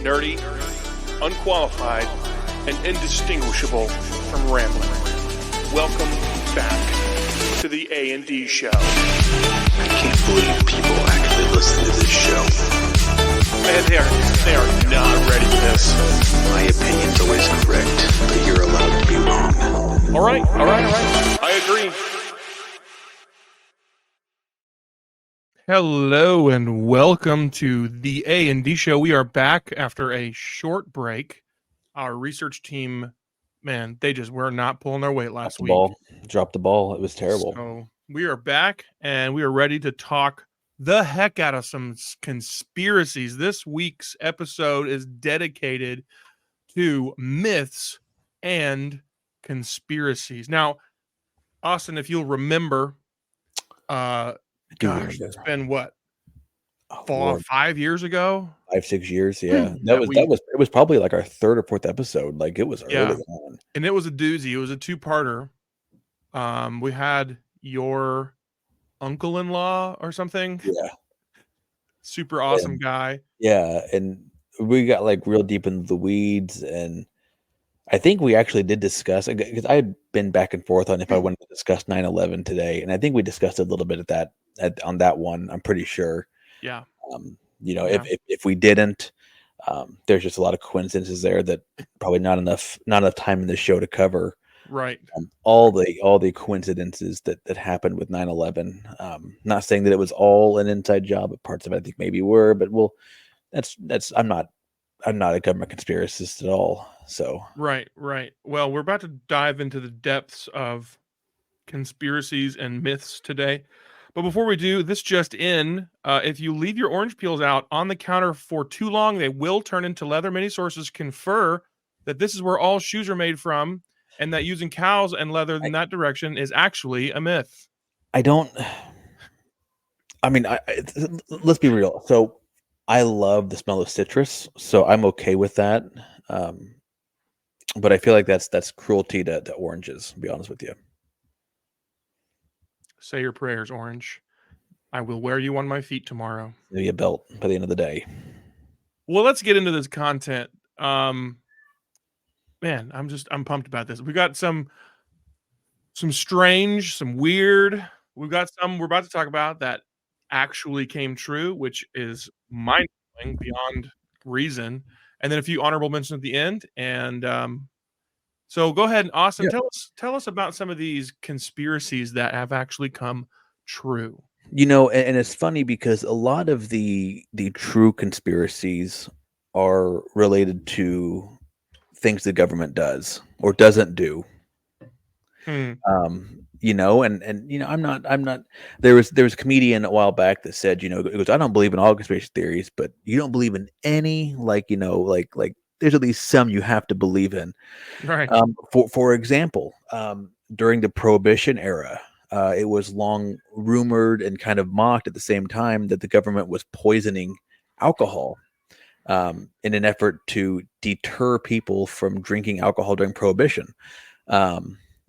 nerdy, unqualified, and indistinguishable from rambling. Welcome back to the A&D Show. I can't believe people actually listen to this show. Man, they are not ready for this. My opinion's always correct, but you're allowed to be wrong. All right. I agree. Hello and welcome to the A&D Show. We are back after a short break. Our research team, man, we're not pulling their weight last week. Dropped the ball. It was terrible. So we are back and we are ready to talk the heck out of some conspiracies. This week's episode is dedicated to myths and conspiracies. Now, Austin, if you'll remember, it's been what? 5 years ago? 5-6 years, yeah. It was probably like our third or fourth episode. Like it was early on. And it was a doozy. It was a two-parter. We had your uncle-in-law or something. Yeah. Super awesome guy. Yeah, and we got like real deep into the weeds, and I think we actually did discuss, because I had been back and forth on if I wanted to discuss 9/11 today, and I think we discussed a little bit on that one. I'm pretty sure. Yeah. If we didn't, there's just a lot of coincidences there that probably not enough time in the show to cover. Right. All the coincidences that happened with 9/11. Not saying that it was all an inside job, but parts of it I think maybe were. But that's I'm not a government conspiracist at all. So right. Well, we're about to dive into the depths of conspiracies and myths today. But before we do, this just in, if you leave your orange peels out on the counter for too long, they will turn into leather. Many sources confer that this is where all shoes are made from, and that using cows and leather in that direction is actually a myth. let's be real. So I love the smell of citrus, so I'm okay with that. But I feel like that's cruelty to oranges, to be honest with you. Say your prayers, Orange. I will wear you on my feet tomorrow. Maybe a belt by the end of the day. Well, let's get into this content. Man, I'm pumped about this. We got some strange, some weird. We've got some we're about to talk about that actually came true, which is mind-blowing beyond reason. And then a few honorable mentions at the end. And so go ahead, Austin. Yeah. Tell us about some of these conspiracies that have actually come true. And it's funny because a lot of the true conspiracies are related to things the government does or doesn't do. I'm not. There was a comedian a while back that said, it goes, I don't believe in all conspiracy theories, but you don't believe in any, like there's at least some you have to believe in. Right. For example, during the Prohibition era, it was long rumored and kind of mocked at the same time that the government was poisoning alcohol in an effort to deter people from drinking alcohol during Prohibition.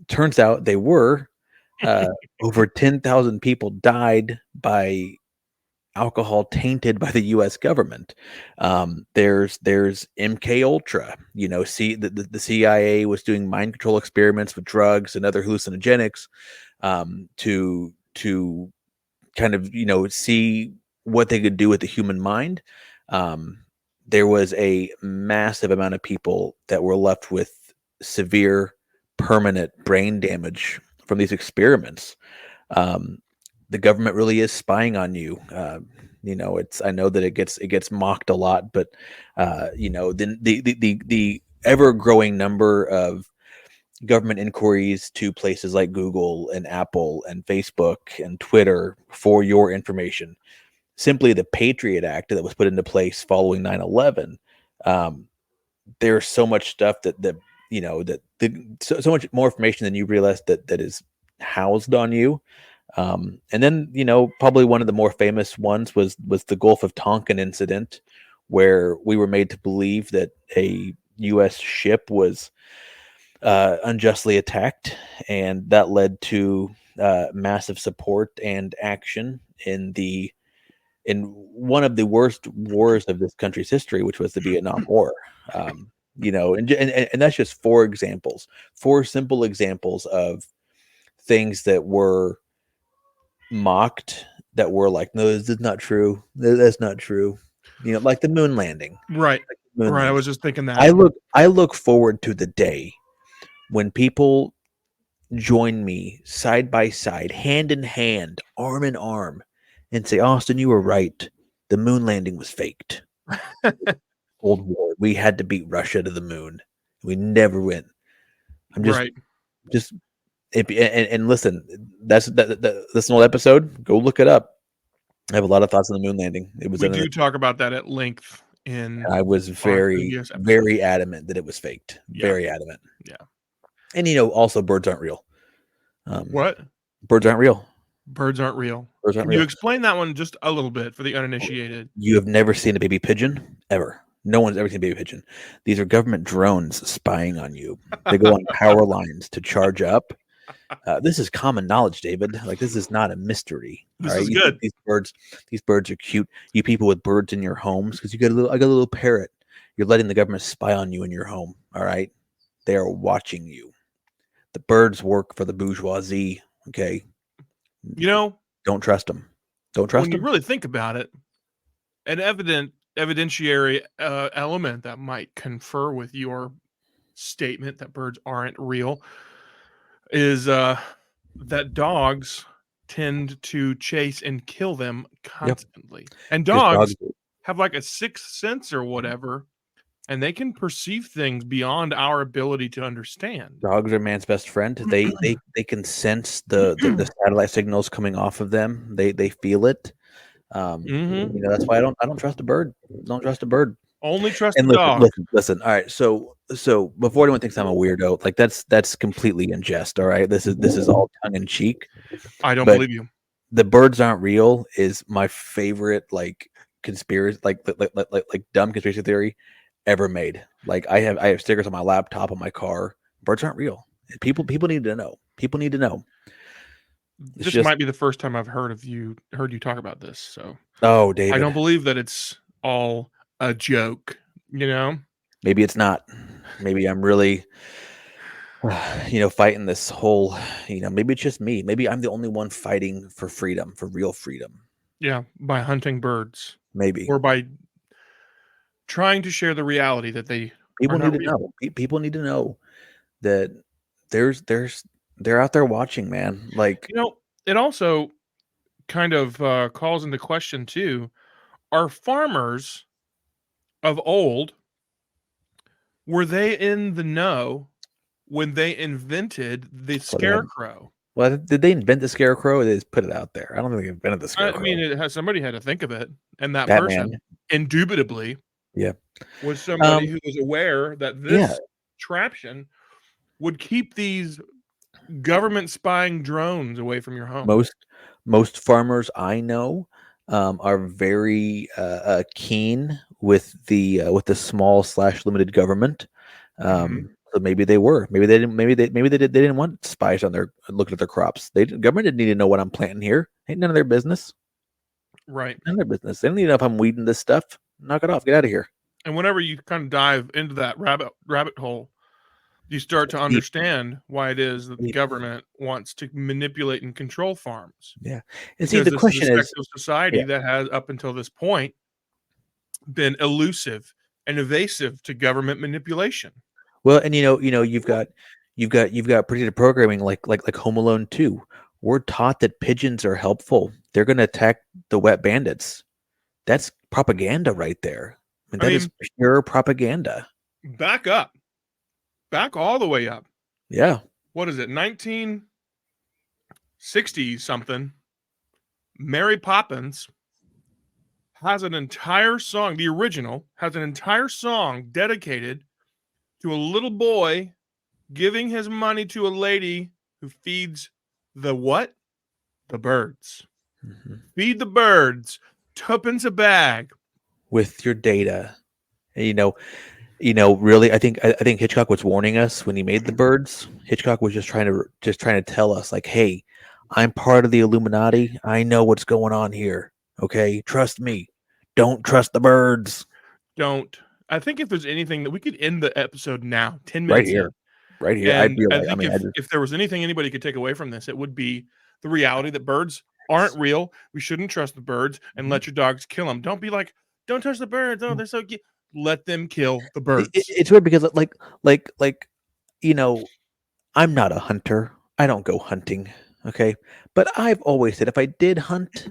Turns out they were. Over 10,000 people died by alcohol tainted by the U.S. government. There's MK Ultra. The CIA was doing mind control experiments with drugs and other hallucinogenics to kind of see what they could do with the human mind. There was a massive amount of people that were left with severe permanent brain damage from these experiments. The government really is spying on you. I know that it gets mocked a lot, but the ever growing number of government inquiries to places like Google and Apple and Facebook and Twitter for your information. Simply the Patriot Act that was put into place following 9/11. There's so much stuff that so much more information than you realize that is housed on you. And then, probably one of the more famous ones was the Gulf of Tonkin incident, where we were made to believe that a U.S. ship was unjustly attacked, and that led to massive support and action in the in one of the worst wars of this country's history, which was the Vietnam War. And that's just four simple examples of things that were mocked, that were like, no, this is not true. That's not true. Like the moon landing. Right. Moon Right. I landing. was just thinking that. I look forward to the day when people join me side by side, hand in hand, arm in arm, and say, Austin, you were right. The moon landing was faked. Cold War. We had to beat Russia to the moon. We never went. I'm just right. And listen, that's an old episode. Go look it up. I have a lot of thoughts on the moon landing. It was We do talk about that at length in. I was very adamant that it was faked. Yeah. Very adamant. Yeah. And also birds aren't real. What? Birds aren't real. Birds aren't real. Birds aren't Can real. you explain that one just a little bit for the uninitiated? You have never seen a baby pigeon ever. No one's ever seen a baby pigeon. These are government drones spying on you. They go on power lines to charge up. This is common knowledge, David. Like, this is not a mystery. This is good. These birds are cute. You people with birds in your homes, because I got a little parrot. You're letting the government spy on you in your home. All right, they are watching you. The birds work for the bourgeoisie. Okay, don't trust them. Don't trust them. When you really think about it, an evidentiary element that might confer with your statement that birds aren't real is that dogs tend to chase and kill them constantly. Yep. And dogs have like a sixth sense or whatever, and they can perceive things beyond our ability to understand. Dogs are man's best friend. They can sense the satellite signals coming off of them. They feel it. That's why I don't trust a bird. Don't trust a bird. Only trust the dog. Listen. All right. So before anyone thinks I'm a weirdo, like that's completely in jest. All right. This is all tongue in cheek. I don't believe you. The birds aren't real is my favorite conspiracy, like dumb conspiracy theory ever made. Like I have stickers on my laptop, on my car. Birds aren't real. People need to know. People need to know. This might be the first time I've heard you talk about this. So, David, I don't believe that it's all a joke. Maybe it's not. Maybe I'm really, fighting this whole. Maybe it's just me. Maybe I'm the only one fighting for freedom, for real freedom. Yeah, by hunting birds. Maybe, or by trying to share the reality that people need to know. People need to know that they're out there watching, man. Like, it also kind of calls into question too, are farmers of old, were they in the know when they invented the scarecrow? Well, did they invent the scarecrow, or they just put it out there? I don't think they invented the scarecrow. I mean, somebody had to think of it, and that person, indubitably, was somebody who was aware that this contraption would keep these government spying drones away from your home. Most farmers I know are very keen with the small / limited government. So maybe they were. Maybe they didn't. Maybe they didn't want spies on their looking at their crops. Government didn't need to know what I'm planting here. Ain't none of their business. Right. None of their business. They don't need to know if I'm weeding this stuff. Knock it off. Get out of here. And whenever you kind of dive into that rabbit hole, you start to understand why it is that the government wants to manipulate and control farms. Yeah. And see, the question is, society that has up until this point been elusive and evasive to government manipulation. Well, and you've got predictive programming like Home Alone 2. We're taught that pigeons are helpful. They're going to attack the wet bandits. That's propaganda right there. I mean, is pure propaganda. Back up. Back all the way up. Yeah. What is it? 1960 something. Mary Poppins has an entire song. The original has an entire song dedicated to a little boy giving his money to a lady who feeds the what? The birds. Mm-hmm. Feed the birds. Tuppence a bag. With your data. Really, I think Hitchcock was warning us when he made the birds. Hitchcock was just trying to tell us, like, hey, I'm part of the Illuminati. I know what's going on here. Okay, trust me. Don't trust the birds. Don't. I think if there's anything that we could end the episode now, 10 Right minutes here, in, right here. I'd and be I like, I think mean, I just if there was anything anybody could take away from this, it would be the reality that birds aren't real. We shouldn't trust the birds and let your dogs kill them. Don't be like, don't touch the birds. Oh, they're so cute. Let them kill the birds. it's weird because like you know, I'm not a hunter. I don't go hunting. Okay, but I've always said if I did hunt,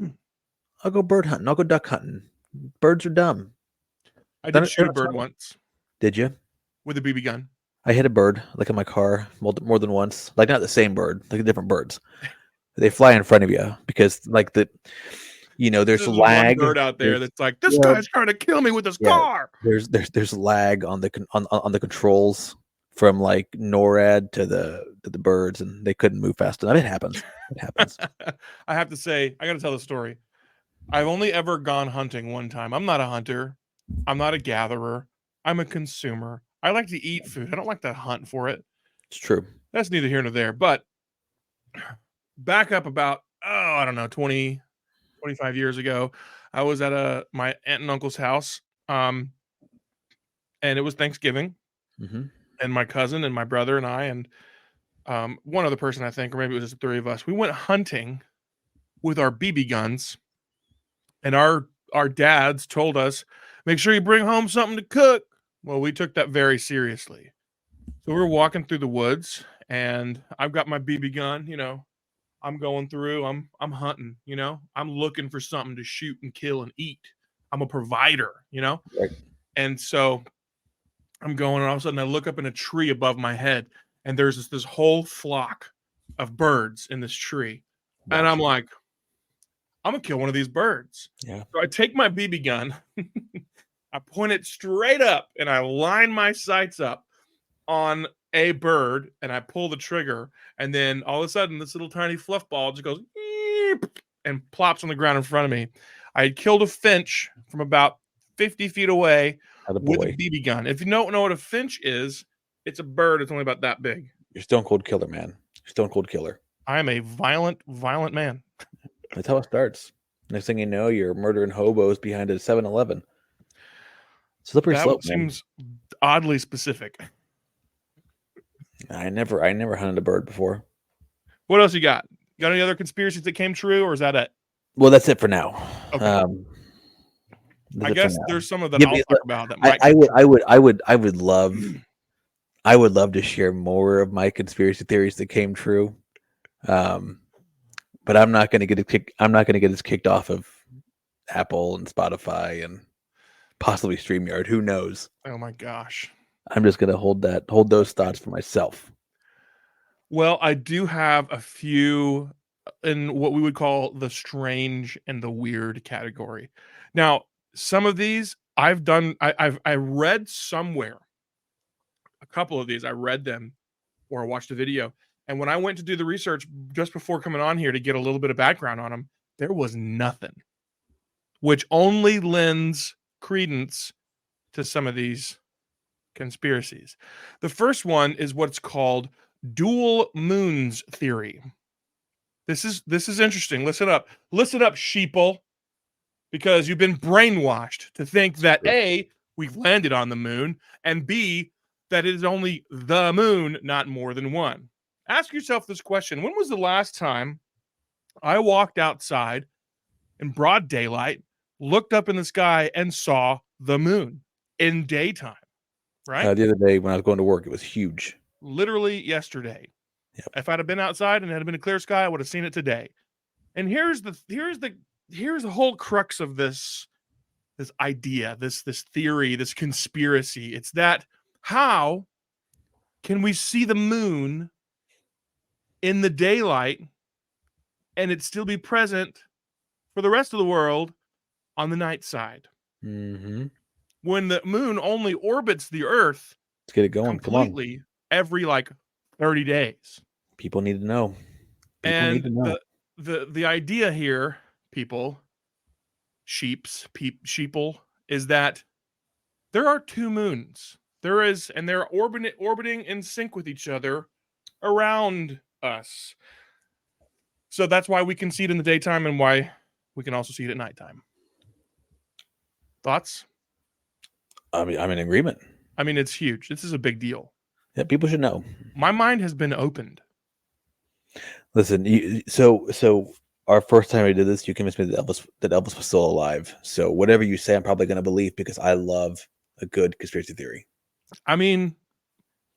I'll go bird hunting. I'll go duck hunting. Birds are dumb. I They're did not- shoot they're a not bird smart. once Did you? with a BB gun. I hit a bird like in my car more than once. Like not the same bird, like different birds. They fly in front of you because like there's There's one lag. bird out there There's, that's like, this yeah, guy's trying to kill me with his yeah. car. There's lag on on the controls from like NORAD to the birds, and they couldn't move fast enough. It happens. It happens. I have to say, I got to tell the story. I've only ever gone hunting one time. I'm not a hunter. I'm not a gatherer. I'm a consumer. I like to eat food. I don't like to hunt for it. It's true. That's neither here nor there. But back up about, I don't know, 20, 25 years ago, I was at my aunt and uncle's house. And it was Thanksgiving. Hmm. And my cousin and my brother and I and one other person, I think, or maybe it was just the three of us. We went hunting with our BB guns, and our dads told us, make sure you bring home something to cook. Well, we took that very seriously. So we were walking through the woods, and I've got my BB gun. I'm going through. I'm hunting. I'm looking for something to shoot and kill and eat. I'm a provider. Right. And so I'm going, and all of a sudden I look up in a tree above my head, and there's this whole flock of birds in this tree. And I'm like, I'm gonna kill one of these birds. Yeah. So I take my BB gun, I point it straight up, and I line my sights up on a bird, and I pull the trigger, and then all of a sudden this little tiny fluff ball just goes and plops on the ground in front of me. I had killed a finch from about 50 feet away with a BB gun. If you don't know what a finch is, it's a bird. It's only about that big. You're stone cold killer, man. Stone cold killer. I am a violent man. That's how it starts. Next thing you know, you're murdering hobos behind a 7-Eleven. Slippery That slope. seems oddly specific. I never hunted a bird before. What else you got? Got any other conspiracies that came true, or is that it? Well, that's it for now. Okay. I guess there's some of that I'll talk about that might. I would love to share more of my conspiracy theories that came true. But I'm not going to get us kicked off of Apple and Spotify and possibly StreamYard. Who knows? Oh my gosh. I'm just going to hold those thoughts for myself. Well, I do have a few in what we would call the strange and the weird category. Now, some of these I read somewhere. A couple of these, I read them or watched a video. And when I went to do the research just before coming on here to get a little bit of background on them, there was nothing, which only lends credence to some of these conspiracies. The first one is what's called dual moons theory. This is interesting. Listen up, sheeple, because you've been brainwashed to think that A, we've landed on the moon, and B, that it is only the moon, not more than one. Ask yourself this question. When was the last time I walked outside in broad daylight, looked up in the sky, and saw the moon in daytime? Right? The other day when I was going to work, it was huge. Literally yesterday. Yep. If I'd have been outside and it had been a clear sky, I would have seen it today. And here's the whole crux of this idea, this theory, this conspiracy. It's that how can we see the moon in the daylight and it still be present for the rest of the world on the night side? Mm-hmm. When the moon only orbits the Earth, let's get it going completely every 30 days. People need to know. The idea here, people, sheeple, is that there are two moons. There is, and they're orbiting in sync with each other around us. So that's why we can see it in the daytime and why We can also see it at nighttime. Thoughts? I mean, I'm in agreement. I mean, it's huge. This is a big deal. Yeah, people should know. My mind has been opened. Listen, so our first time we did this, you convinced me that Elvis was still alive. So whatever you say, I'm probably going to believe because I love a good conspiracy theory. I mean,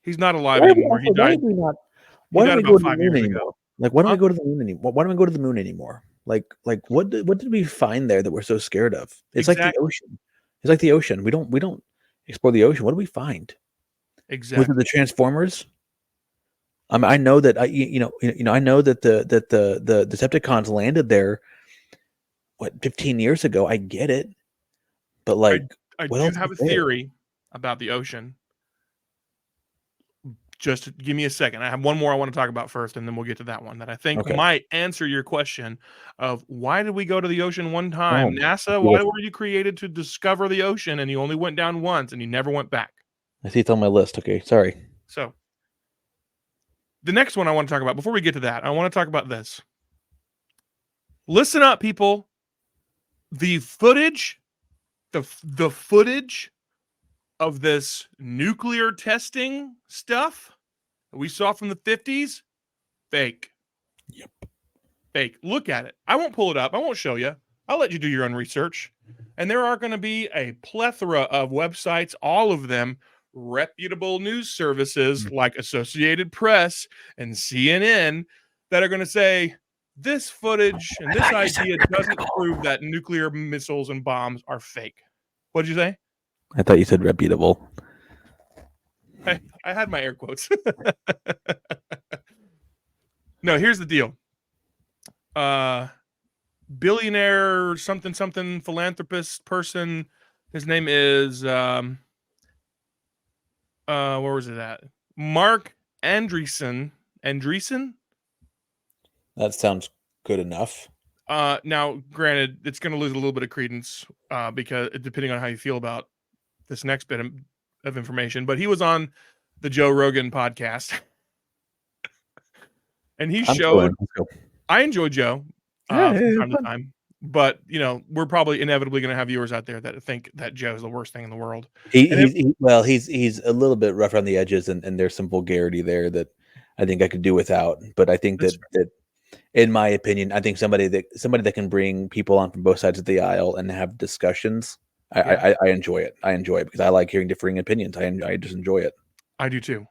he's not alive anymore. He died. Why don't we about go to the 5 moon years anymore? ago. Like, why don't Huh? we go to the moon anymore? Why don't we go to the moon anymore? Like what did we find there that we're so scared of? It's like the Exactly. ocean. It's like the ocean. We don't explore the ocean. What do we find? Was Exactly. it the Transformers? I know that I know that the Decepticons landed there 15 years ago. I get it, but like, I what do else have a is there? theory about the ocean. Just give me a second. I have one more I want to talk about first, and then we'll get to that one that I think Okay. might answer your question of why did we go to the ocean one time? Oh, NASA, yeah. why were you created to discover the ocean and you only went down once and you never went back? I see it's on my list. Okay, sorry. So the next one I want to talk about, before we get to that, I want to talk about this. Listen up, people. The footage, the footage of this nuclear testing stuff that we saw from the 50s, fake. Yep. Fake. Look at it. I won't pull it up. I won't show you. I'll let you do your own research. And there are going to be a plethora of websites, all of them reputable news services like Associated Press and CNN, that are going to say this footage and this idea doesn't prove that nuclear missiles and bombs are fake. What'd you say? I thought you said reputable. I had my air quotes. No, here's the deal. Billionaire something philanthropist person. His name is where was it at? Mark Andreessen. That sounds good enough. Now, granted, it's going to lose a little bit of credence because depending on how you feel about this next bit of information, but he was on the Joe Rogan podcast, and he showed. I enjoy Joe from time to time, but we're probably inevitably going to have viewers out there that think that Joe's the worst thing in the world. He's a little bit rough on the edges, and there's some vulgarity there that I think I could do without. But I think that in my opinion, I think somebody that can bring people on from both sides of the aisle and have discussions. I enjoy it. I enjoy it because I like hearing differing opinions. I just enjoy it. I do too.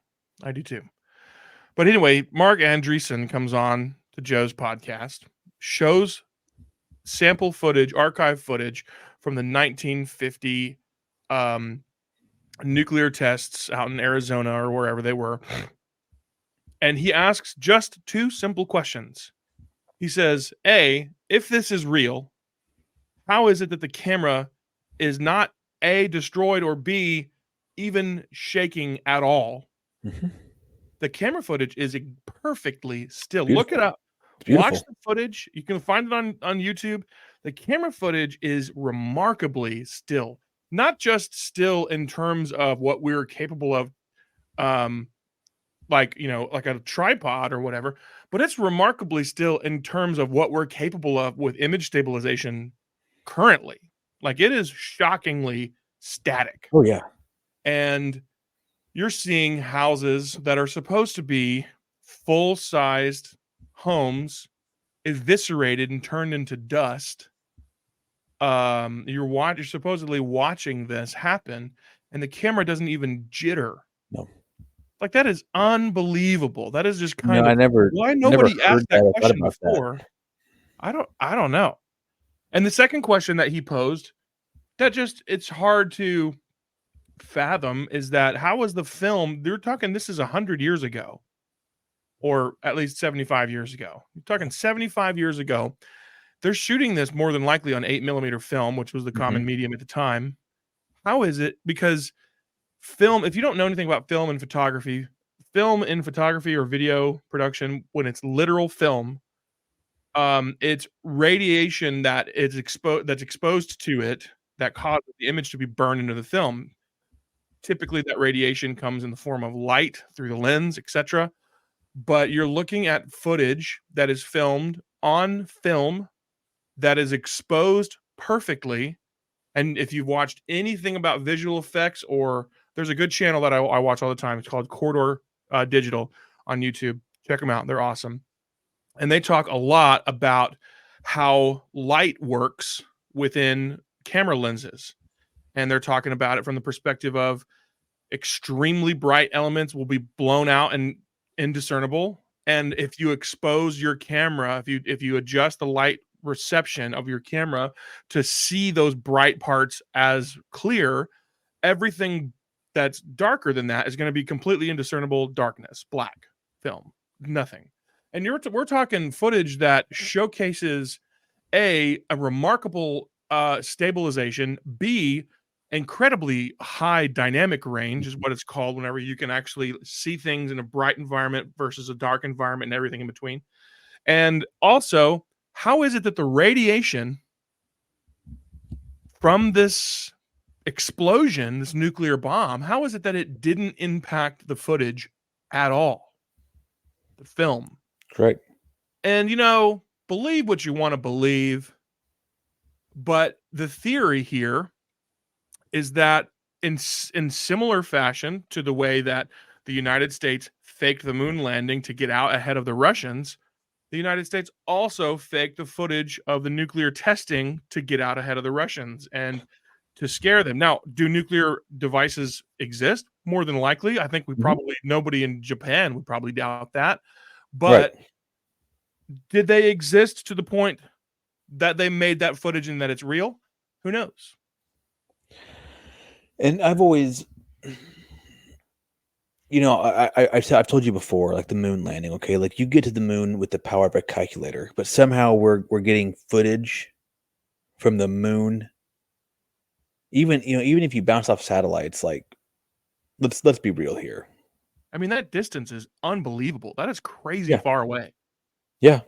But anyway, Mark Andreessen comes on to Joe's podcast, shows sample footage, archive footage from the 1950 nuclear tests out in Arizona or wherever they were. And he asks just two simple questions. He says, A, if this is real, how is it that the camera is not A, destroyed, or B, even shaking at all? Mm-hmm. The camera footage is perfectly still. Beautiful. Look it up. Watch the footage. You can find it on YouTube. The camera footage is remarkably still. Not just still in terms of what we're capable of, like a tripod or whatever, but it's remarkably still in terms of what we're capable of with image stabilization currently. Like, it is shockingly static. Oh yeah. And you're seeing houses that are supposed to be full-sized homes eviscerated and turned into dust. You're supposedly watching this happen, and the camera doesn't even jitter. No. Like, that is unbelievable. That is just kind of why nobody asked that question before. I don't know. And the second question that he posed, it's hard to fathom, is that how was the film? They're talking this is 100 years ago, or at least 75 years ago. You're talking 75 years ago. They're shooting this more than likely on 8mm film, which was the common medium at the time. How is it? Because film, if you don't know anything about film in photography or video production, when it's literal film, it's radiation that's exposed to it that causes the image to be burned into the film. Typically, that radiation comes in the form of light through the lens, etc. But you're looking at footage that is filmed on film that is exposed perfectly. And if you've watched anything about visual effects, or there's a good channel that I watch all the time. It's called Corridor Digital on YouTube. Check them out. They're awesome. And they talk a lot about how light works within camera lenses. And they're talking about it from the perspective of extremely bright elements will be blown out and indiscernible. And if you expose your camera, if you adjust the light reception of your camera to see those bright parts as clear, everything that's darker than that is going to be completely indiscernible darkness, black film, nothing. And we're talking footage that showcases a remarkable stabilization, B, incredibly high dynamic range is what it's called whenever you can actually see things in a bright environment versus a dark environment and everything in between. And also, how is it that the radiation from this explosion, this nuclear bomb, how is it that it didn't impact the footage at all? The film. Right. And, believe what you want to believe, but the theory here is that in similar fashion to the way that the United States faked the moon landing to get out ahead of the Russians, the United States also faked the footage of the nuclear testing to get out ahead of the Russians and to scare them. Now, do nuclear devices exist? More than likely. I think nobody in Japan would probably doubt that. But did they exist to the point that they made that footage and that it's real? Who knows? And I've always, I've told you before, like the moon landing. Okay, like you get to the moon with the power of a calculator, but somehow we're getting footage from the moon. Even if you bounce off satellites, like let's be real here. I mean, that distance is unbelievable. That is crazy far away. Yeah.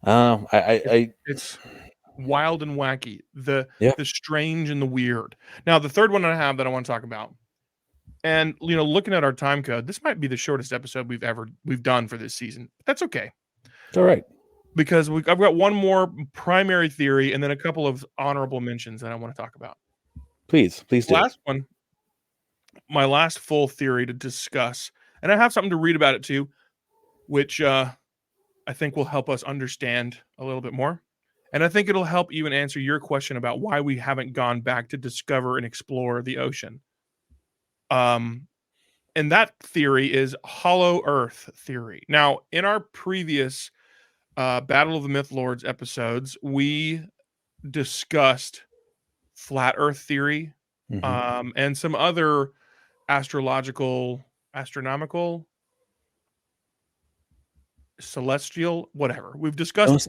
It's wild and wacky. The strange and the weird. Now, the third one I have that I want to talk about, and looking at our time code, this might be the shortest episode we've done for this season. That's okay. It's all right. Because I've got one more primary theory and then a couple of honorable mentions that I want to talk about. Please do. Last one, my last full theory to discuss, and I have something to read about it too, which I think will help us understand a little bit more. And I think it'll help even answer your question about why we haven't gone back to discover and explore the ocean. And that theory is hollow earth theory. Now, in our previous Battle of the Myth Lords episodes, we discussed flat earth theory, and some other astronomical, celestial, whatever. We've discussed. It's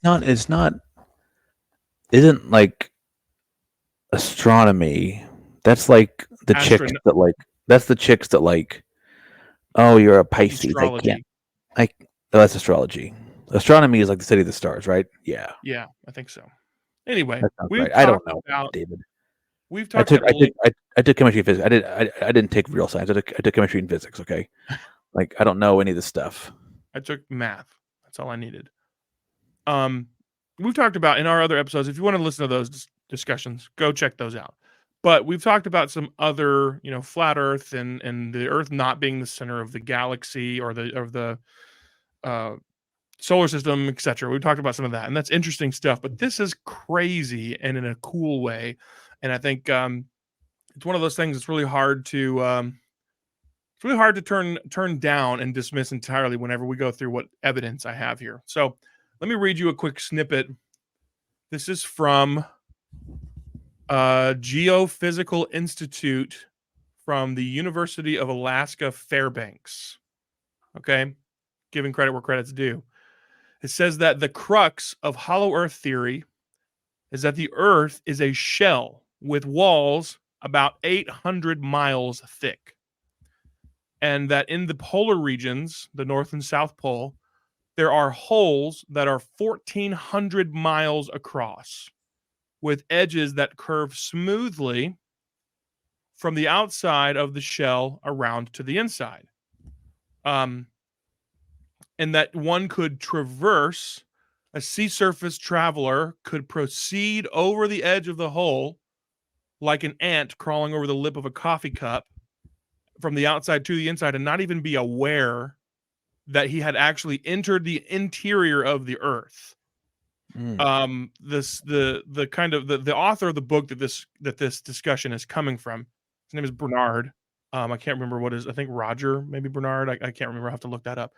not. Isn't like astronomy. That's like the chicks that like. That's the chicks that like. Oh, you're a Pisces. Astrology. That's astrology. Astronomy is like the study of the stars, right? Yeah. Yeah, I think so. Anyway, right. I don't know, David. We've talked. I took chemistry and physics. I didn't take real science. I took chemistry and physics. Okay, like I don't know any of this stuff. I took math. That's all I needed. We've talked about in our other episodes. If you want to listen to those discussions, go check those out. But we've talked about some other, flat Earth and the Earth not being the center of the galaxy or the solar system, etc. We've talked about some of that, and that's interesting stuff. But this is crazy and in a cool way. And I think it's one of those things that's really hard to turn down and dismiss entirely whenever we go through what evidence I have here. So let me read you a quick snippet. This is from Geophysical Institute from the University of Alaska Fairbanks. Okay, giving credit where credit's due. It says that the crux of hollow earth theory is that the Earth is a shell with walls about 800 miles thick. And that in the polar regions, the North and South Pole, there are holes that are 1,400 miles across with edges that curve smoothly from the outside of the shell around to the inside. And that one could traverse a sea surface traveler could proceed over the edge of the hole like an ant crawling over the lip of a coffee cup from the outside to the inside and not even be aware that he had actually entered the interior of the earth. The kind of the author of the book that this discussion is coming from, his name is Bernard. I can't remember what is, I think Roger, maybe Bernard. I can't remember. I have to look that up.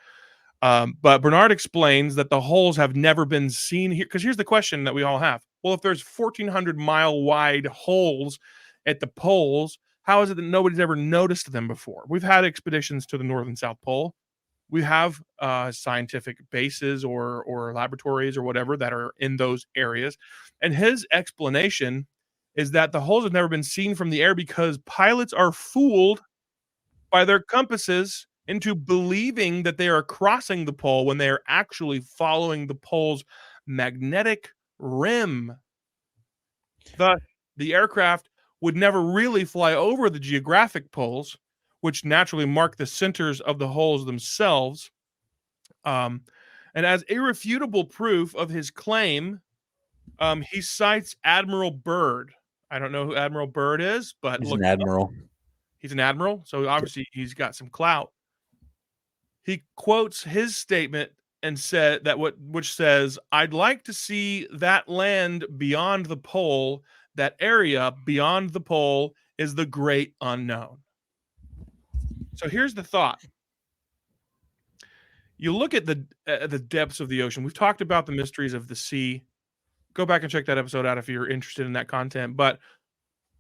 But Bernard explains that the holes have never been seen here. Because here's the question that we all have. Well, if there's 1,400-mile wide holes at the poles, how is it that nobody's ever noticed them before? We've had expeditions to the North and South Pole. We have scientific bases or laboratories or whatever that are in those areas. And his explanation is that the holes have never been seen from the air because pilots are fooled by their compasses into believing that they are crossing the pole when they are actually following the pole's magnetic rim. Thus, the aircraft would never really fly over the geographic poles, which naturally mark the centers of the holes themselves. And as irrefutable proof of his claim, he cites Admiral Byrd. I don't know who Admiral Byrd is, but He's an admiral. He's an admiral, so obviously he's got some clout. He quotes his statement and said that which says, "I'd like to see that land beyond the pole. That area beyond the pole is the great unknown." So here's the thought. You look at the depths of the ocean. We've talked about the mysteries of the sea. Go back and check that episode out if you're interested in that content. But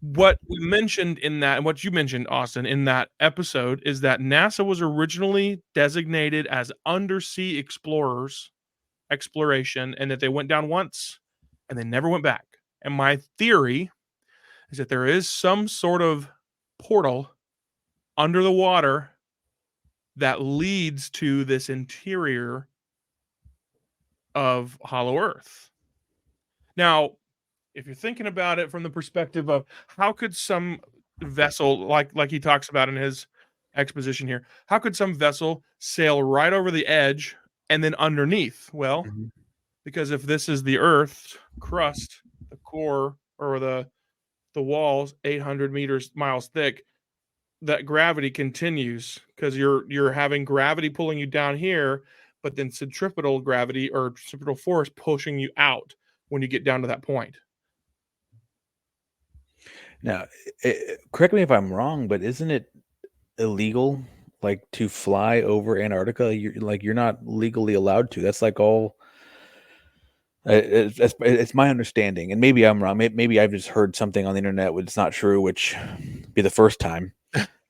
what we mentioned in that, and what you mentioned, Austin, in that episode, is that NASA was originally designated as undersea explorers, exploration, and that they went down once and they never went back. And my theory is that there is some sort of portal under the water that leads to this interior of Hollow Earth. Now, if you're thinking about it from the perspective of how could some vessel, like he talks about in his exposition here, how could some vessel sail right over the edge and then underneath? Well, because if this is the Earth's crust, the core or the walls, 800 miles thick, that gravity continues because you're having gravity pulling you down here, but then centripetal gravity or centripetal force pushing you out when you get down to that point. Now, correct me if I'm wrong, but isn't it illegal, like, to fly over Antarctica? You're not legally allowed to. That's like all. It's my understanding, and maybe I'm wrong. Maybe I've just heard something on the internet which is not true, which be the first time.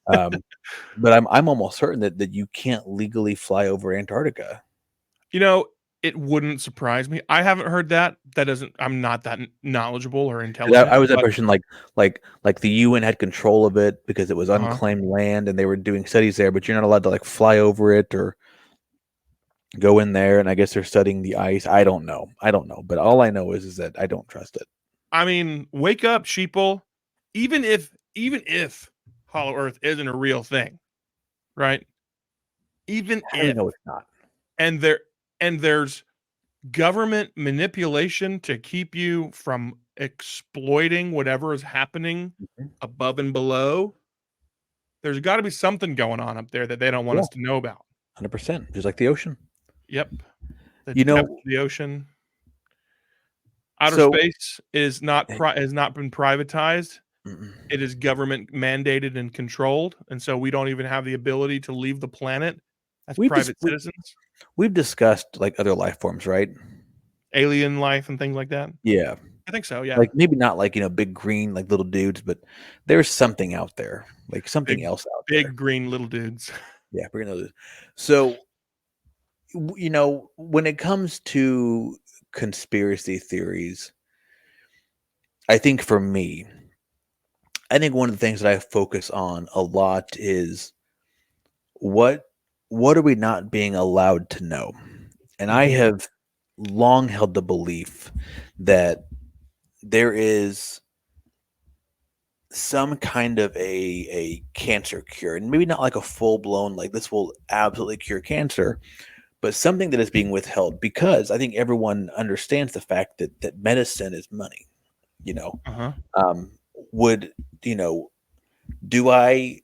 But I'm almost certain that you can't legally fly over Antarctica. You know, it wouldn't surprise me. I haven't heard that. I'm not that knowledgeable or intelligent. I was that person like the UN had control of it because it was unclaimed land and they were doing studies there, but you're not allowed to like fly over it or go in there. And I guess they're studying the ice. I don't know. But all I know is that I don't trust it. I mean, wake up, sheeple. Even if Hollow Earth isn't a real thing, right? Even if know it's not. And there's government manipulation to keep you from exploiting whatever is happening above and below. There's got to be something going on up there that they don't want us to know about. 100%, just like the ocean. Yep. The ocean. Outer space has not been privatized. It is government mandated and controlled, and so we don't even have the ability to leave the planet as private citizens. We've discussed like other life forms, right? Alien life and things like that. Yeah, I think so. Yeah, like maybe not like big green like little dudes, but there's something out there, like something else out there. Big green little dudes. Yeah, big little dudes. So, when it comes to conspiracy theories, I think for me, one of the things that I focus on a lot is what are we not being allowed to know? And I have long held the belief that there is some kind of a cancer cure, and maybe not like a full blown, like this will absolutely cure cancer, but something that is being withheld because I think everyone understands the fact that medicine is money. You know, Uh-huh. um, would you know? Do I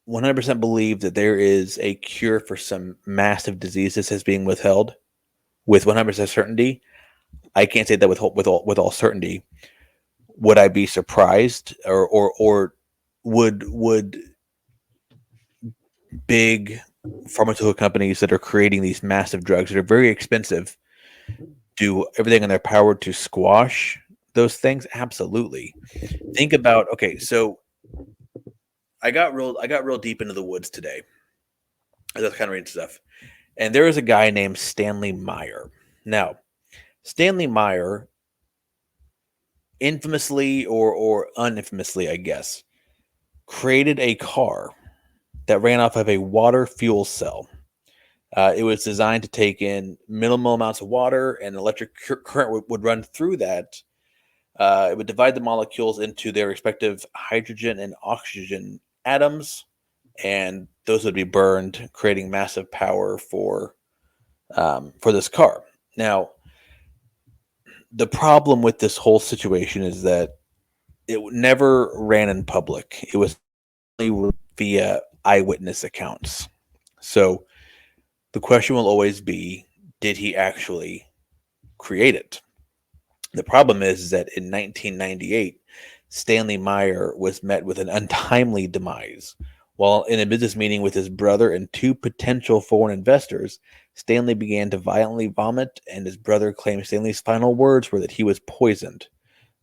100% believe that there is a cure for some massive diseases as being withheld with 100% certainty? I can't say that with all certainty. Would I be surprised, or would big pharmaceutical companies that are creating these massive drugs that are very expensive do everything in their power to squash those things? Absolutely. Think about, okay, so I got real deep into the woods today. I was kind of reading stuff, and there is a guy named Stanley Meyer. Now, Stanley Meyer, infamously or uninfamously, I guess, created a car that ran off of a water fuel cell. It was designed to take in minimal amounts of water, and electric current would run through that. It would divide the molecules into their respective hydrogen and oxygen atoms, and those would be burned, creating massive power for this car. Now, the problem with this whole situation is that it never ran in public. It was only via eyewitness accounts. So the question will always be, did he actually create it? The problem is that in 1998, Stanley Meyer was met with an untimely demise. While in a business meeting with his brother and two potential foreign investors, Stanley began to violently vomit, and his brother claimed Stanley's final words were that he was poisoned.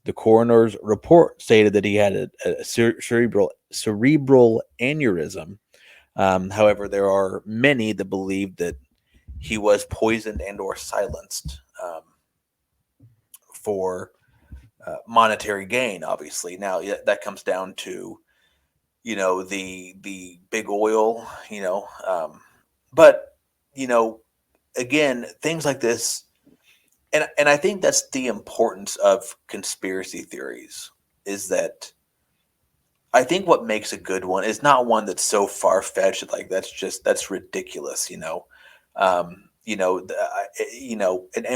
The coroner's report stated that he had a cerebral aneurysm. However, there are many that believe that he was poisoned and or silenced for monetary gain. Obviously, now that comes down to the big oil. But again, things like this, and I think that's the importance of conspiracy theories, is that I think what makes a good one is not one that's so far fetched, like that's ridiculous. And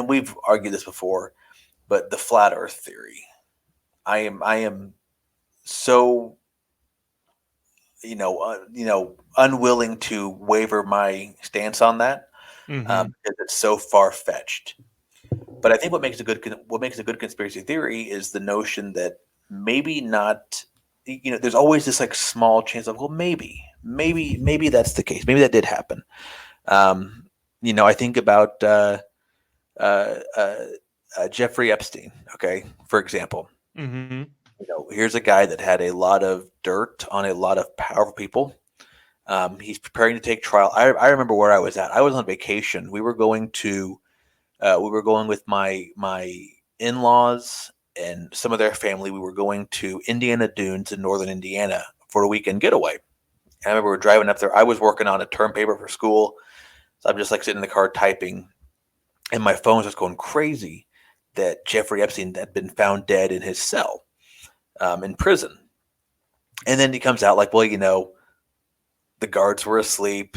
we've argued this before, but the flat Earth theory, I am so unwilling to waver my stance on that, Mm-hmm. because it's so far fetched. But I think what makes a good conspiracy theory is the notion that maybe not. There's always this like small chance of, well, maybe that's the case. Maybe that did happen. I think about uh, uh, Jeffrey Epstein. Okay, for example, Mm-hmm. here's a guy that had a lot of dirt on a lot of powerful people. He's preparing to take trial. I remember where I was at. I was on vacation. We were going with my in-laws and some of their family. We were going to Indiana Dunes in northern Indiana for a weekend getaway. And I remember we were driving up there. I was working on a term paper for school, so I'm just like sitting in the car typing, and my phone was just going crazy that Jeffrey Epstein had been found dead in his cell, in prison. And then he comes out like, well, the guards were asleep,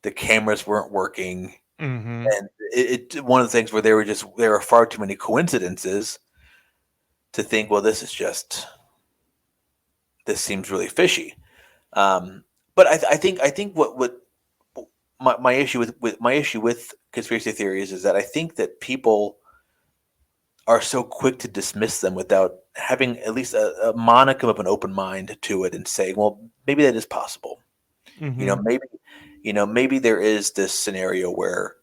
the cameras weren't working, Mm-hmm. and it one of the things where there were far too many coincidences to think, well, this seems really fishy. But I think what my issue with conspiracy theories is that I think that people are so quick to dismiss them without having at least a modicum of an open mind to it and saying, well, maybe that is possible. Mm-hmm. Maybe there is this scenario where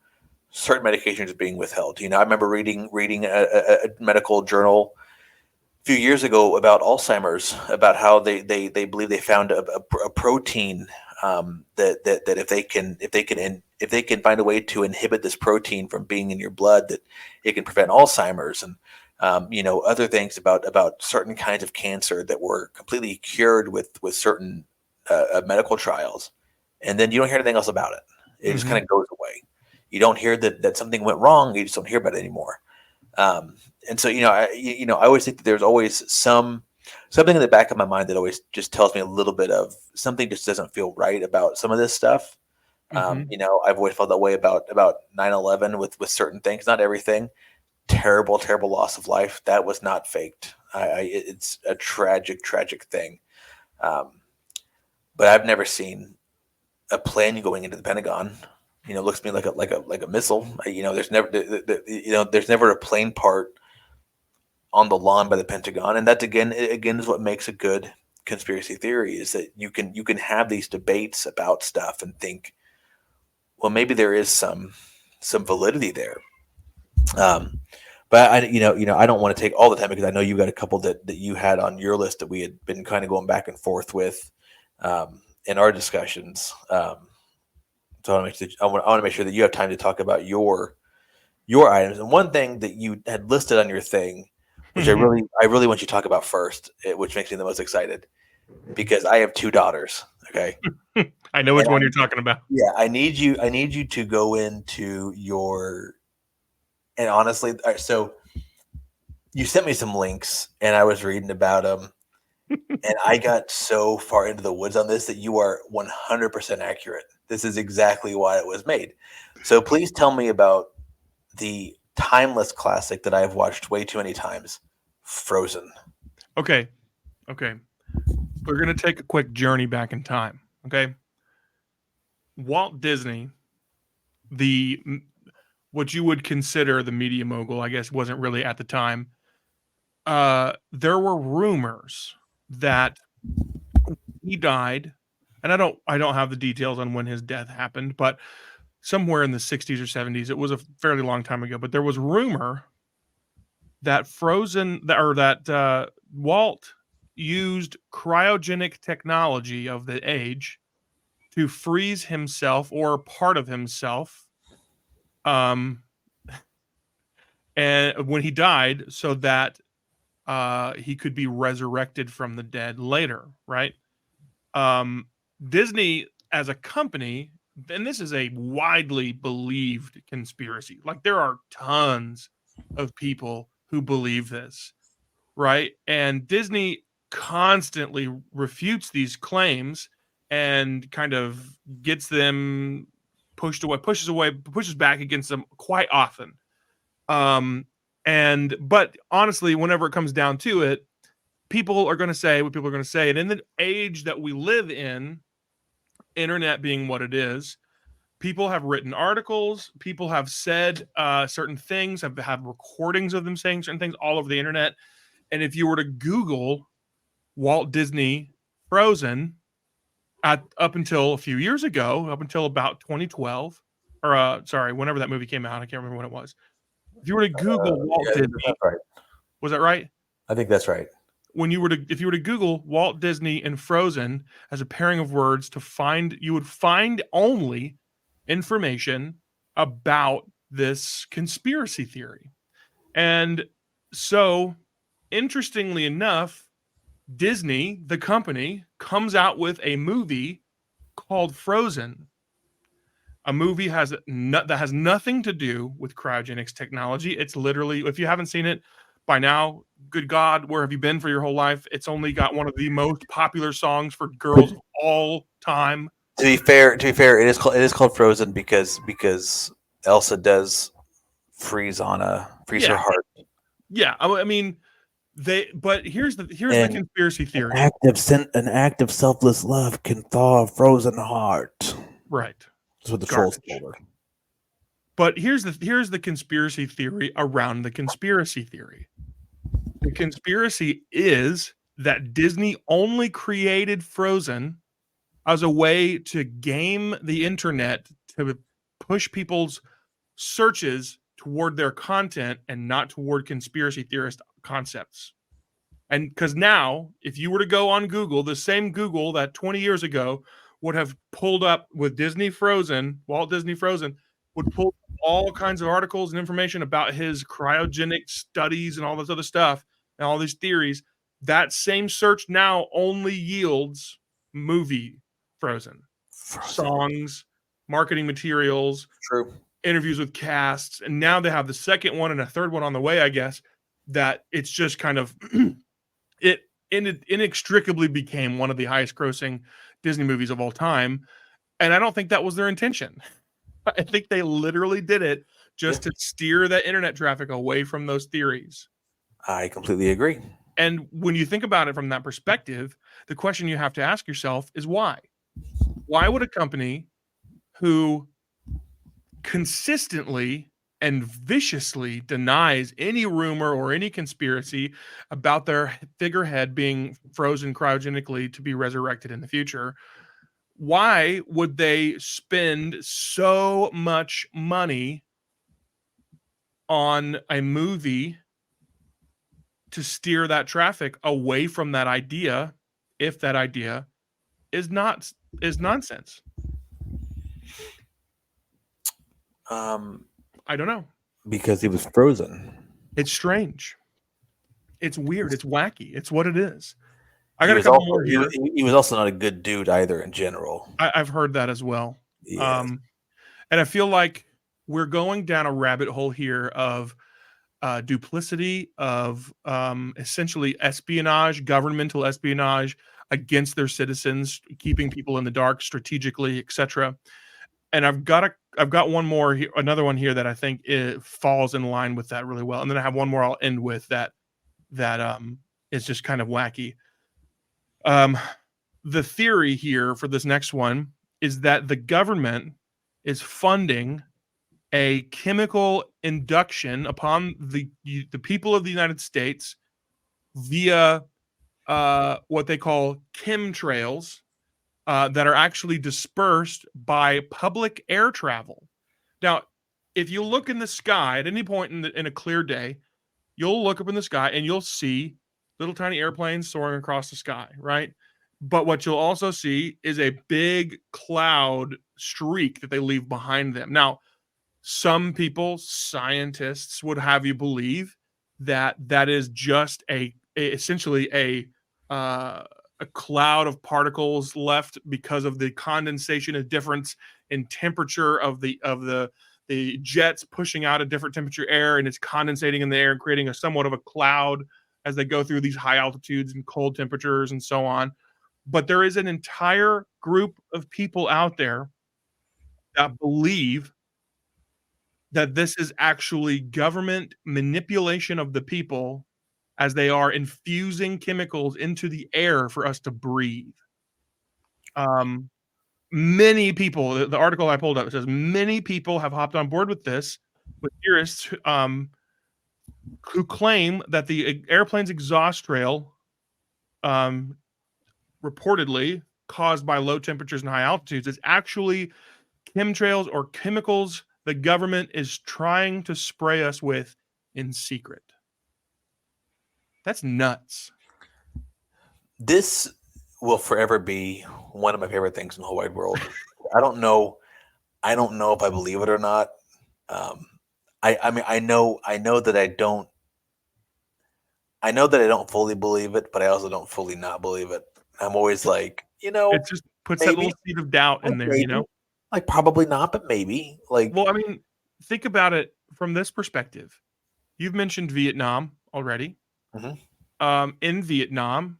certain medications are being withheld. I remember reading a medical journal a few years ago about Alzheimer's, about how they believe they found a protein, that if they can find a way to inhibit this protein from being in your blood, that it can prevent Alzheimer's, and other things about certain kinds of cancer that were completely cured with certain medical trials, and then you don't hear anything else about it. It just Mm-hmm. kind of goes away. You don't hear that something went wrong. You just don't hear about it anymore. And so I always think that there's always something in the back of my mind that always just tells me a little bit of something just doesn't feel right about some of this stuff. Mhm. I've always felt that way about 9/11 with certain things, not everything. Terrible, terrible loss of life. That was not faked. It's a tragic, tragic thing. Um, but I've never seen a plane going into the Pentagon. Looks to me like a missile. There's never there's never a plane part on the lawn by the Pentagon, and that again is what makes a good conspiracy theory, is that you can have these debates about stuff and think, well, maybe there is some validity there. Um, but I don't want to take all the time, because I know you got a couple that you had on your list that we had been kind of going back and forth with in our discussions. So I want to make sure that you have time to talk about your items. And one thing that you had listed on your thing, which I really want you to talk about first, which makes me the most excited, because I have two daughters. Okay. I know which one you're talking about. Yeah, I need you to go into your, and honestly, all right, so you sent me some links and I was reading about them, and I got so far into the woods on this that you are 100% accurate. This is exactly why it was made. So please tell me about the timeless classic that I've watched way too many times, Frozen. Okay. We're going to take a quick journey back in time. Okay. Walt Disney, the what you would consider the media mogul, I guess wasn't really at the time. There were rumors that he died, and I don't have the details on when his death happened, but somewhere in the 60s or 70s. It was a fairly long time ago, but there was rumor that Walt used cryogenic technology of the age to freeze himself or part of himself, um, and when he died, so that he could be resurrected from the dead later, right? Um, Disney as a company, and this is a widely believed conspiracy. Like, there are tons of people who believe this, right? And Disney constantly refutes these claims and kind of gets them pushes back against them quite often. But honestly, whenever it comes down to it, people are going to say what people are going to say. And in the age that we live in, internet being what it is, people have written articles, people have said certain things, have recordings of them saying certain things all over the internet. And if you were to Google Walt Disney Frozen up until a few years ago, up until about 2012, or sorry, whenever that movie came out, I can't remember when it was. If you were to Google Walt Yeah, Disney, that's right. was that right? I think that's right. If you were to Google Walt Disney and Frozen as a pairing of words, you would find only information about this conspiracy theory. And so, interestingly enough, Disney, the company, comes out with a movie called Frozen. A movie that has nothing to do with cryogenics technology. It's literally, if you haven't seen it by now, good God, where have you been for your whole life? It's only got one of the most popular songs for girls of all time. To be fair, it is called Frozen because Elsa does freeze her Yeah, heart. yeah. I mean, but here's the And conspiracy theory. An act of selfless love can thaw a frozen heart. Right. That's what the trolls told her. But here's the conspiracy theory around the conspiracy theory. The conspiracy is that Disney only created Frozen as a way to game the internet to push people's searches toward their content and not toward conspiracy theorist concepts. And because now, if you were to go on Google, the same Google that 20 years ago would have pulled up with Walt Disney Frozen, would pull all kinds of articles and information about his cryogenic studies and all this other stuff and all these theories. That same search now only yields movie Frozen. Songs, marketing materials, True. interviews with casts, and now they have the second one and a third one on the way, I guess, that it's just kind of it inextricably became one of the highest grossing Disney movies of all time. And I don't think that was their intention. I think they literally did it just to steer that internet traffic away from those theories. I completely agree. And when you think about it from that perspective, the question you have to ask yourself is why? Why would a company who consistently and viciously denies any rumor or any conspiracy about their figurehead being frozen cryogenically to be resurrected in the future, why would they spend so much money on a movie to steer that traffic away from that idea if that idea is nonsense? I don't know. Because he was frozen. It's strange. It's weird. It's wacky. It's what it is. I He got a was couple also more here. he was also not a good dude either in general. I've heard that as well. Yeah. And I feel like we're going down a rabbit hole here of duplicity, of essentially espionage, governmental espionage against their citizens, keeping people in the dark strategically, etc. And I've got one more here, another one here that I think it falls in line with that really well. And then I have one more I'll end with that is just kind of wacky. The theory here for this next one is that the government is funding a chemical induction upon the people of the United States via what they call ChemTrails that are actually dispersed by public air travel. Now, if you look in the sky at any point in a clear day, you'll look up in the sky and you'll see little tiny airplanes soaring across the sky, right? But what you'll also see is a big cloud streak that they leave behind them. Now, some people, scientists, would have you believe that that is just essentially a cloud of particles left because of the condensation and difference in temperature of the jets pushing out a different temperature air, and it's condensating in the air and creating a somewhat of a cloud as they go through these high altitudes and cold temperatures and so on. But there is an entire group of people out there that believe that this is actually government manipulation of the people as they are infusing chemicals into the air for us to breathe. Many people, the article I pulled up, it says many people have hopped on board with this, with theorists who claim that the airplane's exhaust trail reportedly caused by low temperatures and high altitudes is actually chemtrails or chemicals the government is trying to spray us with in secret. That's nuts. This will forever be one of my favorite things in the whole wide world. I don't know if I believe it or not. I mean, I know that I don't. I know that I don't fully believe it, but I also don't fully not believe it. I'm always like, it just puts that little seed of doubt in there, maybe. Like probably not, but maybe. Like, well, I mean, think about it from this perspective. You've mentioned Vietnam already. Mm-hmm. In Vietnam,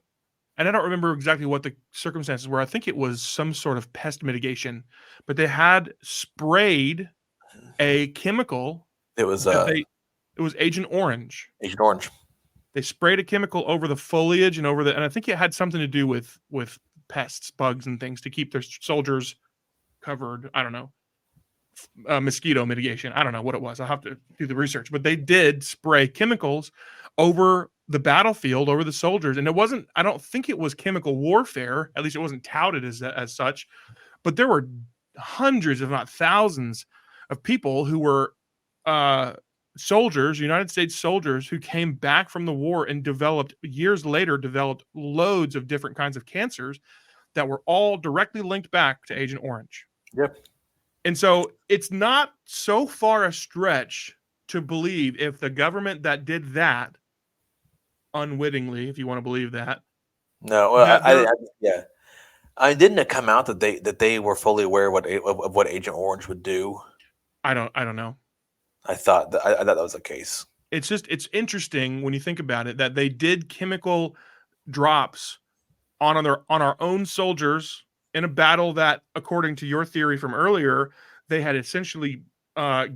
and I don't remember exactly what the circumstances were. I think it was some sort of pest mitigation, but they had sprayed a chemical. It was Agent Orange. Agent Orange. They sprayed a chemical over the foliage and and I think it had something to do with pests, bugs, and things to keep their soldiers covered. I don't know. Mosquito mitigation. I don't know what it was. I'll have to do the research, but they did spray chemicals over the battlefield, over the soldiers. And I don't think it was chemical warfare. At least it wasn't touted as such, but there were hundreds, if not thousands of people who were soldiers, United States soldiers, who came back from the war and years later developed loads of different kinds of cancers that were all directly linked back to Agent Orange. Yep. And so it's not so far a stretch to believe if the government that did that unwittingly, if you want to believe that. No, well, didn't it come out that they were fully aware of what Agent Orange would do? I don't know. I thought that was the case. It's interesting when you think about it that they did chemical drops on our own soldiers in a battle that, according to your theory from earlier, they had essentially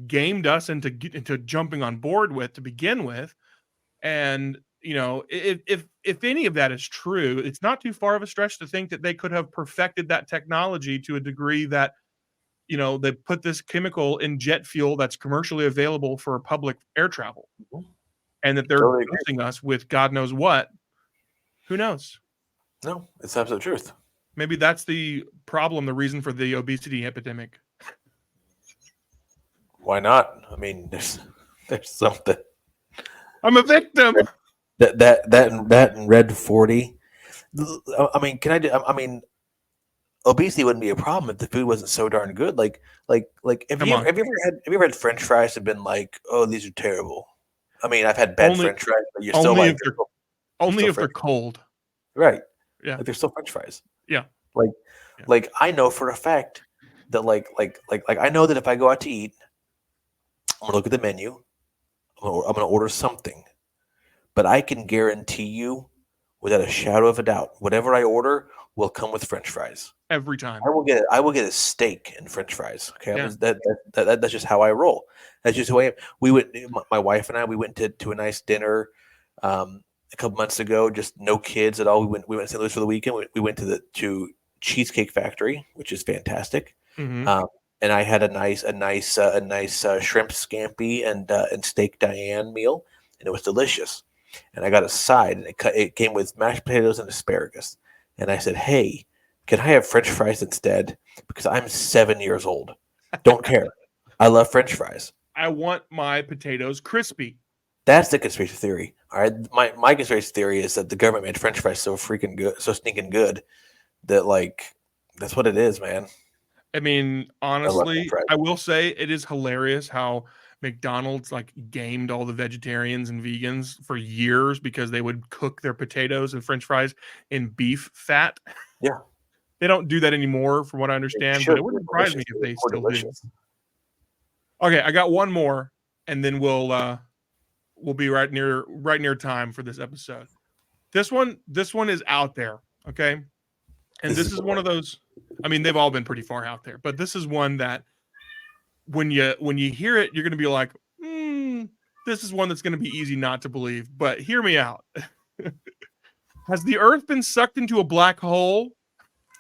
gamed us into jumping on board with to begin with. And if any of that is true, it's not too far of a stretch to think that they could have perfected that technology to a degree that they put this chemical in jet fuel that's commercially available for public air travel, and that they're Totally agree. dosing us with God knows what. Who knows? No, it's absolute truth. Maybe that's the problem, the reason for the obesity epidemic. Why not? I mean, there's something. I'm a victim. That and Red 40. I mean, I mean, obesity wouldn't be a problem if the food wasn't so darn good. Like, have you ever had French fries and been like, oh, these are terrible? I mean, I've had bad French fries, but you're still like, only if they're cold. Right. Yeah. Like they're still French fries. Yeah. Like I know for a fact that like I know that if I go out to eat, I'm gonna look at the menu. I'm gonna order something, but I can guarantee you, without a shadow of a doubt, whatever I order will come with French fries every time. I will get a steak and French fries. Okay, Yeah. That's just how I roll. That's just the way we went. My wife and I, we went to a nice dinner a couple months ago. Just no kids at all. We went to St. Louis for the weekend. We went to Cheesecake Factory, which is fantastic. Mm-hmm. And I had a nice shrimp scampi and steak Diane meal, and it was delicious. And I got a side, and it came with mashed potatoes and asparagus. And I said, "Hey, can I have French fries instead? Because I'm 7 years old. Don't care. I love French fries. I want my potatoes crispy." That's the conspiracy theory. All right, my conspiracy theory is that the government made French fries so freaking good, so stinking good, that that's what it is, man. I mean, honestly, I will say it is hilarious how McDonald's gamed all the vegetarians and vegans for years because they would cook their potatoes and French fries in beef fat. Yeah. They don't do that anymore, from what I understand, but it wouldn't surprise me if they still do. Okay, I got one more, and then we'll be right near time for this episode. This one is out there, okay? And this is one of those. I mean, they've all been pretty far out there, but this is one that when you hear it, you're going to be like, this is one that's going to be easy not to believe. But hear me out. Has the Earth been sucked into a black hole?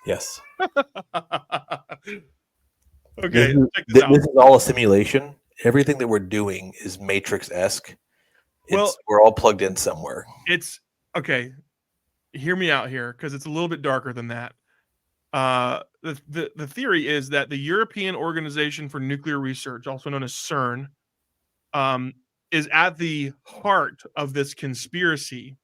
Yes. Okay. This is all a simulation. Everything that we're doing is Matrix-esque. Well, we're all plugged in somewhere. It's okay. Hear me out here, because it's a little bit darker than that. The theory is that the European Organization for Nuclear Research, also known as CERN, is at the heart of this conspiracy,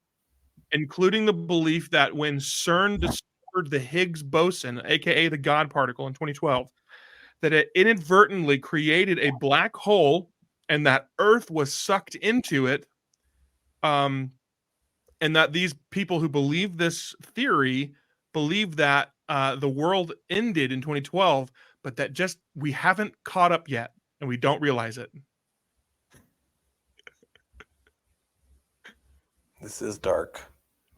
including the belief that when CERN discovered the Higgs boson, aka the God particle, in 2012, that it inadvertently created a black hole and that Earth was sucked into it. And that these people who believe this theory believe that the world ended in 2012, but that just we haven't caught up yet and we don't realize it. This is dark.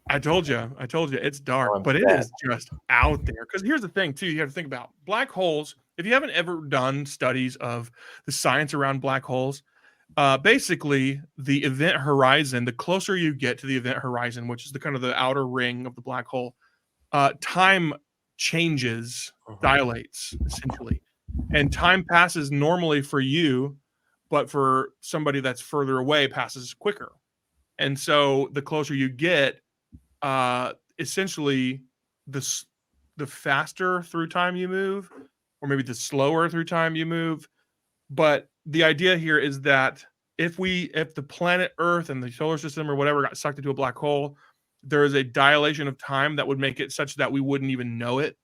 I told you it's dark, but it is just out there. Because here's the thing, too, you have to think about black holes. If you haven't ever done studies of the science around black holes, basically the event horizon, the closer you get to the event horizon, which is the kind of the outer ring of the black hole, time changes, dilates essentially, and time passes normally for you, but for somebody that's further away passes quicker. And so the closer you get, essentially the faster through time you move, or maybe the slower through time you move. But the idea here is that if the planet Earth and the solar system or whatever got sucked into a black hole, there is a dilation of time that would make it such that we wouldn't even know it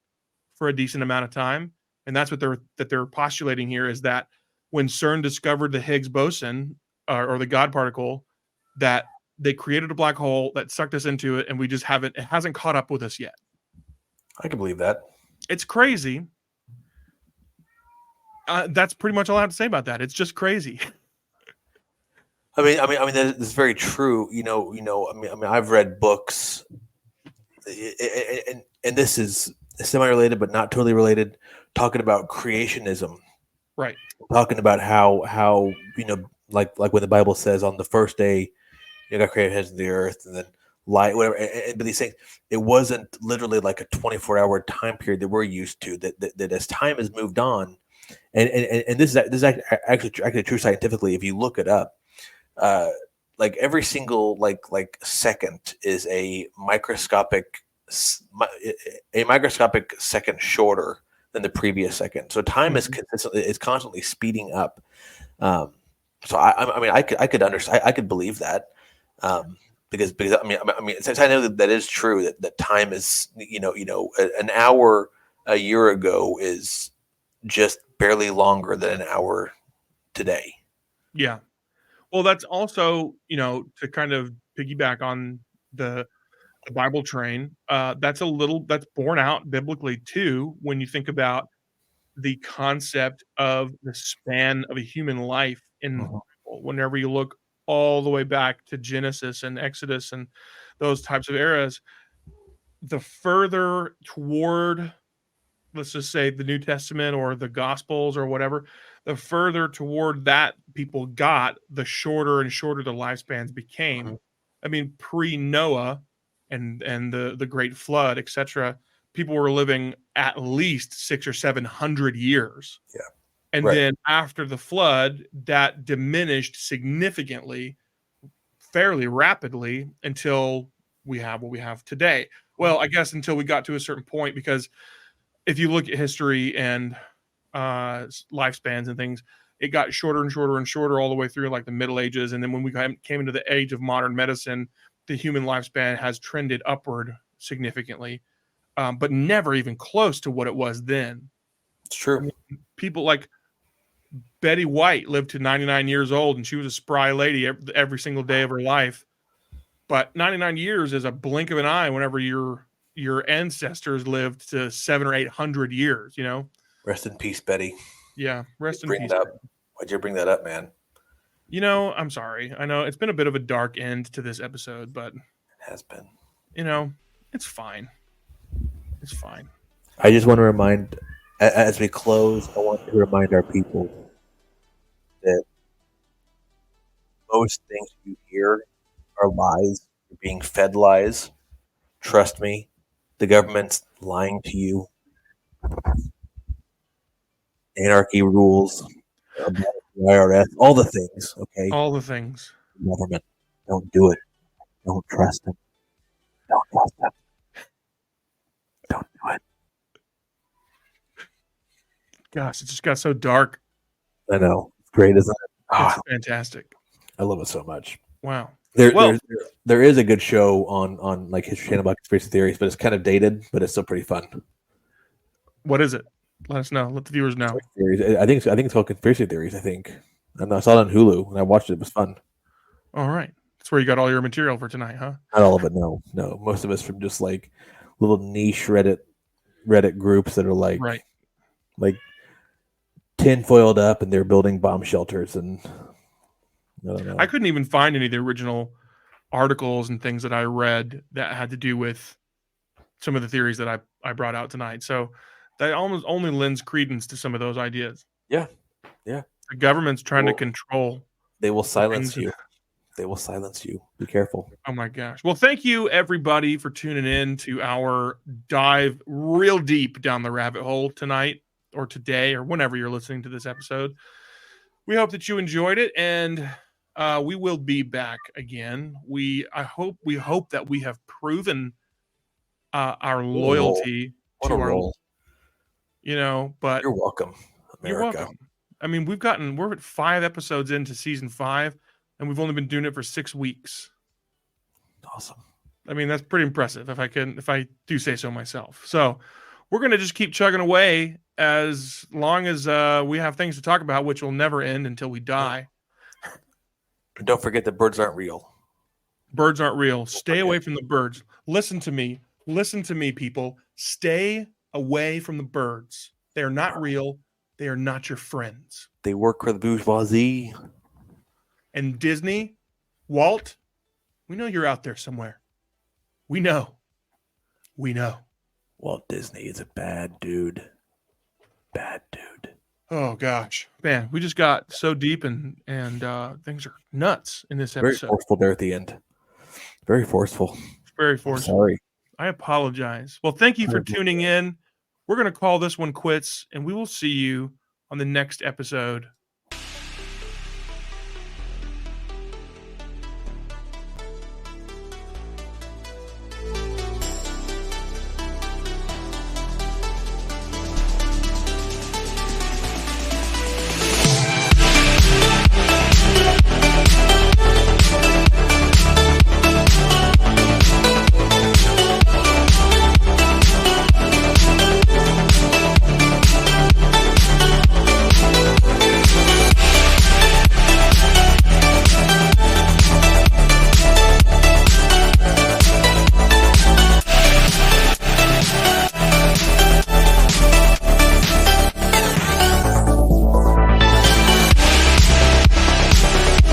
for a decent amount of time. And that's what they're postulating here, is that when CERN discovered the Higgs boson or the God particle, that they created a black hole that sucked us into it, and it hasn't caught up with us yet. I can believe that. It's crazy. That's pretty much all I have to say about that. It's just crazy. I mean, that is very true. I mean, I've read books, and this is semi-related but not totally related, talking about creationism, Right. talking about how like when the Bible says on the first day God created heavens and the earth, and then light, whatever. But these things, it wasn't literally like a 24-hour time period that we're used to. That as time has moved on, and this is actually true scientifically. If you look it up, like every single like second is a microscopic second shorter than the previous second. So time is constantly speeding up. So I mean I could understand, I could believe that. Because I mean since I know that is true, that time is an hour a year ago is just barely longer than an hour today. Yeah. Well, that's also, to kind of piggyback on the Bible train, that's borne out biblically too when you think about the concept of the span of a human life in the Mhm. Bible. Whenever you look all the way back to Genesis and Exodus and those types of eras, the further toward, let's just say, the New Testament or the Gospels or whatever, the further toward that people got, the shorter and shorter the lifespans became. Mhm. I mean, pre-Noah and the Great Flood, etc., people were living at least 600 or 700 years. Yeah. And Right. then after the flood, that diminished significantly, fairly rapidly, until we have what we have today. Well, I guess until we got to a certain point, because if you look at history and lifespans and things, it got shorter and shorter and shorter all the way through like the Middle Ages. And then when we came into the age of modern medicine, the human lifespan has trended upward significantly, but never even close to what it was then. It's true. I mean, people like Betty White lived to 99 years old, and she was a spry lady every single day of her life. But 99 years is a blink of an eye whenever your ancestors lived to 700 or 800 years, Rest in peace, Betty. Yeah, rest in Bring peace. it up. Why'd you bring that up, man? I'm sorry. I know it's been a bit of a dark end to this episode, but It has been. It's fine. It's fine. I just want to remind, as we close, I want to remind our people that most things you hear are lies. You're being fed lies. Trust me, the government's lying to you. Anarchy rules, the IRS, all the things, okay? All the things. Government, don't do it. Don't trust them. Don't trust them. Don't do it. Gosh, it just got so dark. I know. It's great, isn't it? It's fantastic. I love it so much. Wow. There is a good show on like History Channel about conspiracy theories, but it's kind of dated, but it's still pretty fun. What is it? Let us know. Let the viewers know. I think it's called Conspiracy Theories. I think. And I saw it on Hulu and I watched it. It was fun. All right. That's where you got all your material for tonight, huh? Not all of it. No. Most of it's from just like little niche Reddit groups that are like tinfoiled up and they're building bomb shelters and I don't know. I couldn't even find any of the original articles and things that I read that had to do with some of the theories that I brought out tonight. So that almost only lends credence to some of those ideas. Yeah. The government's trying to control. They will silence you. They will silence you. Be careful. Oh my gosh. Well, thank you everybody for tuning in to our dive real deep down the rabbit hole tonight or today or whenever you're listening to this episode. We hope that you enjoyed it, and we will be back again. We hope that we have proven our loyalty to our role. But You're welcome, America. You're welcome. I mean, we're at 5 episodes into season 5, and we've only been doing it for 6 weeks. Awesome. I mean, that's pretty impressive if I do say so myself. So we're going to just keep chugging away as long as we have things to talk about, which will never end until we die. Don't forget that birds aren't real. Birds aren't real. Stay away from the birds. Listen to me. Listen to me, people. Stay away from the birds. They are not real. They are not your friends. They work for the bourgeoisie. And Disney, Walt, we know you're out there somewhere. We know. Walt Disney is a bad dude. Bad dude. Oh gosh, man, we just got so deep and things are nuts in this Very episode. forceful there at the end. Very forceful. Very I'm forceful. sorry. I apologize. Well, thank you for tuning in. We're going to call this one quits, and we will see you on the next episode